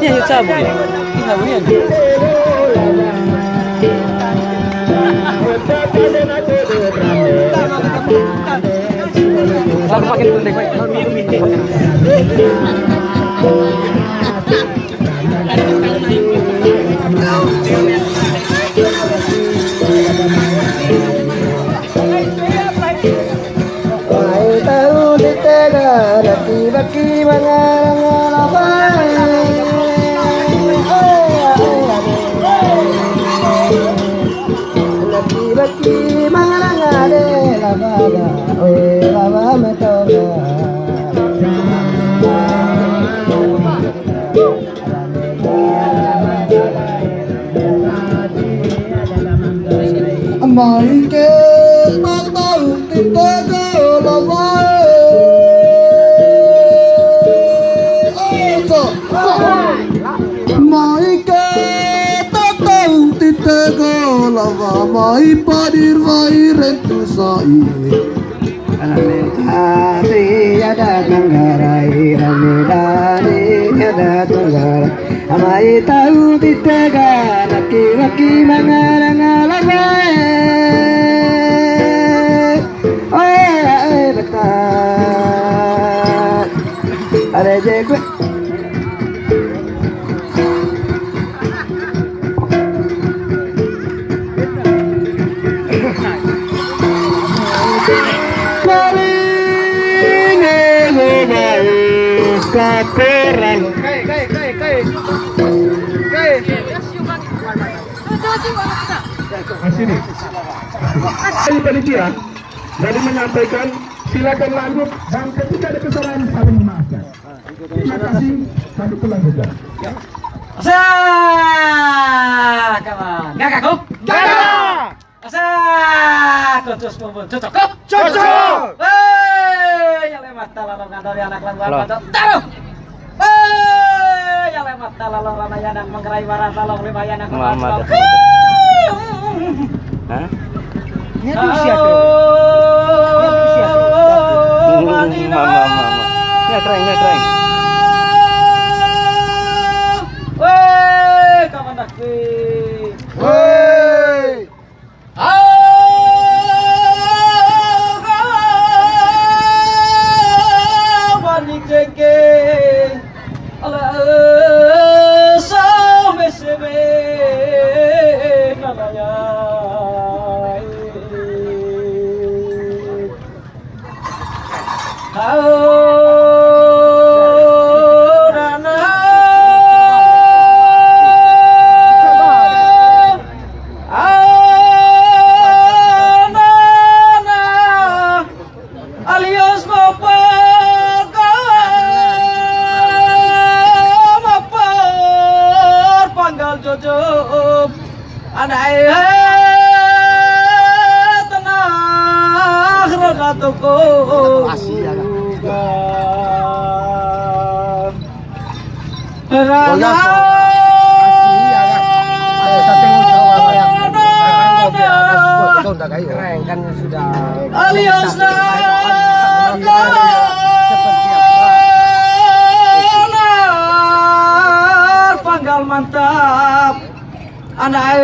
Ini sabun ya? Ini sabunnya. Lalu pakai penting, baik. Tahu ditega baki baki mangarangale lavada oe lava metoga Maike tahu ditega lava Maike tahu ditega lava mai padir vai rentusai Hari ada tanggarai ramilani ada tanggarai Amai tahu ditega laki-laki mangarang-alangai betul ada jekwe kaperan sini dari panitia dari menyampaikan silakan lanjut dan ketika ada kesalahan saling memaafkan. Terima kasih, kami pulang juga. Gagak. Cocok kumpul. Cocok. Ya lewat talalong ngandori anak langgar bantu. Taruh. Ya lewat talalong ramayanak menggerai warah talong limayanak menggerai. Hah? Ini usia tuh. Mama. Ya keren. Woi, kawan dakti. Woi. Wani jenge. Ala some sebe nalaya. Keren kan sudah alias panggal mantap anak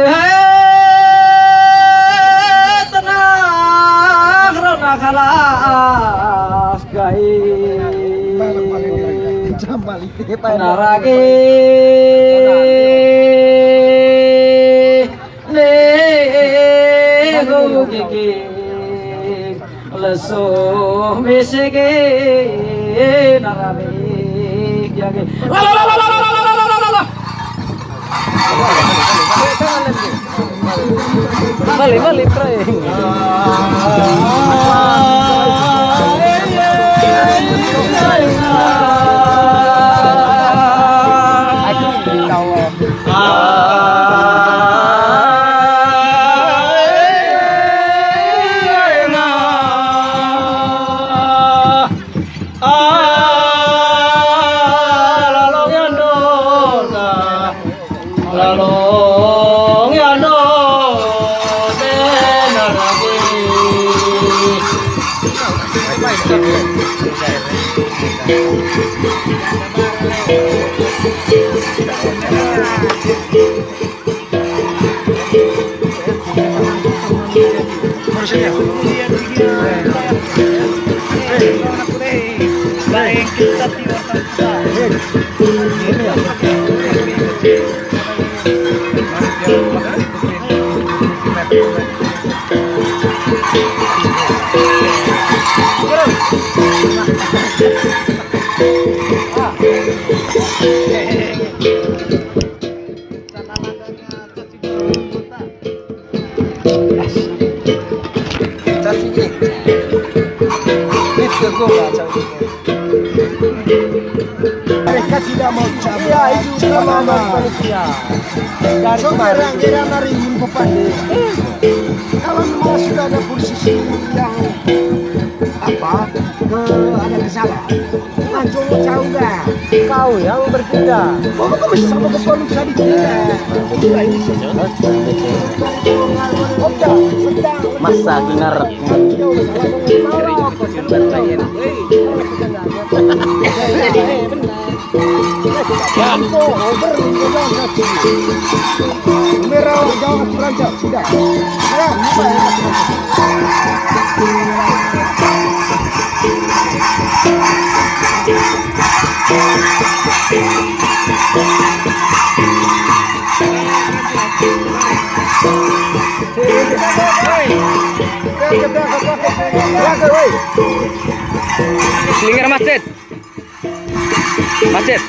tenang rona kalas gai naragi gigi leso mesege narami yage balik try ya no denaragi Mereka tidak mau cabut. Ya, itu selama manusia. Dari kemarin hari Minggu pagi. Kalau memang sudah ada posisi yang ada kesalahan, langsung jauh dah. Kau yang berpindah. Kau bisa sama kepala bisa dipindah. masa ginar merah jauh rancak sudah. Lingkar masjid. Masjid.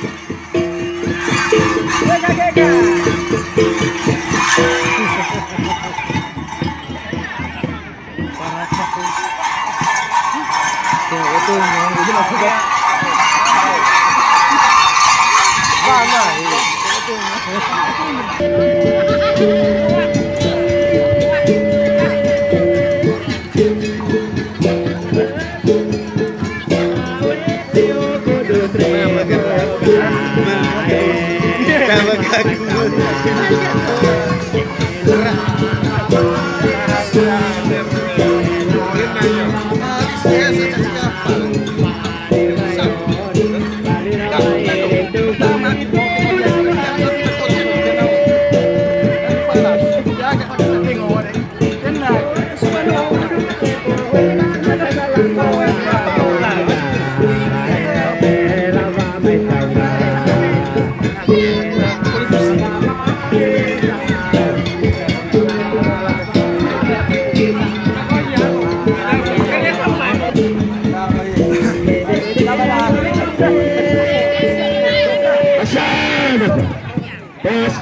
Tes,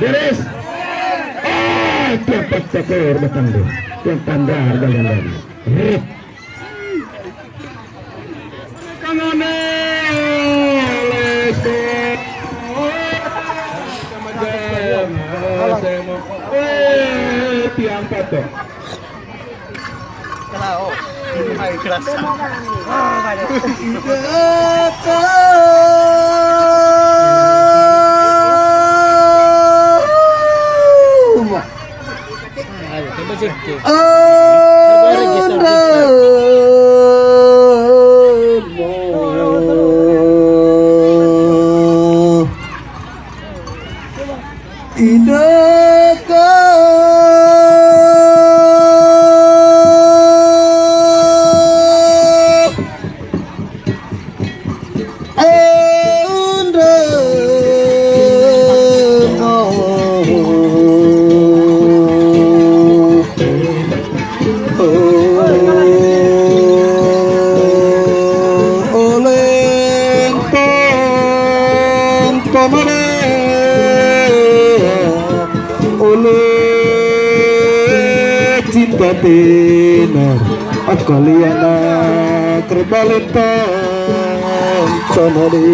beres. Cepat cekor bertanda, yang tanda jalan lagi. Kanane, lesko. Tiang patok. Kalau, ayo kelas. Cinta tenar akaliana kerbalitan tanari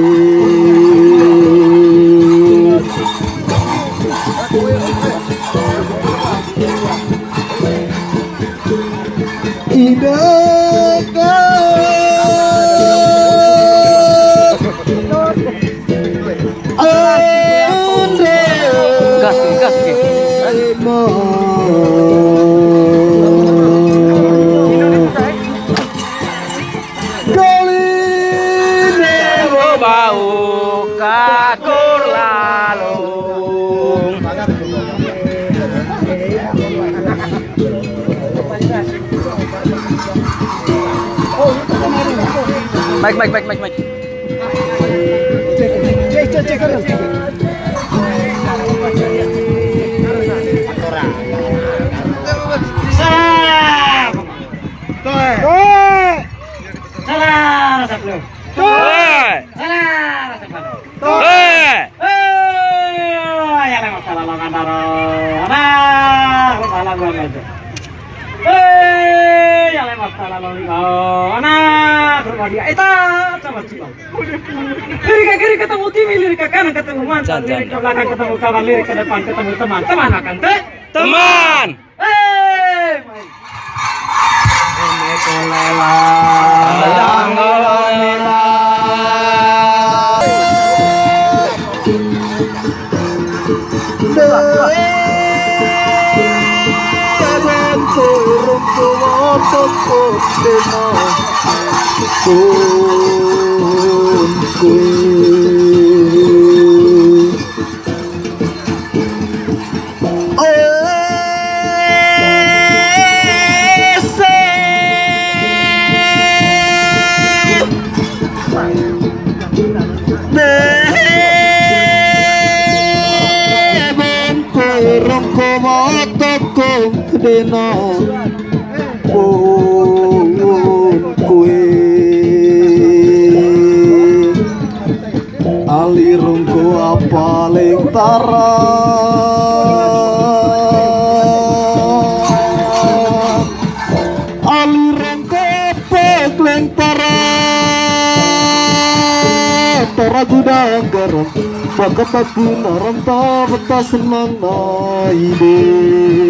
idaka gas ke. Bau kakur lalung. Baik. Cek. Salah, sebelum. Ya lewat salah lo kantaro. Anak, salah gua aja. Ya lewat salah lo anak, rumah dia. Coba coba. Lirik ke kiri ketemu Kimi, lirik ke kanan ketemu mantan, lirik ke belakang ketemu kawan, lirik ke depan ketemu teman. Teman akan teh. Teman. Main. Ini kolela. Deno kue alirung ko apaling tara alirung ko apaleng tara tara gudang garam baka baku naram ta bata senang na ide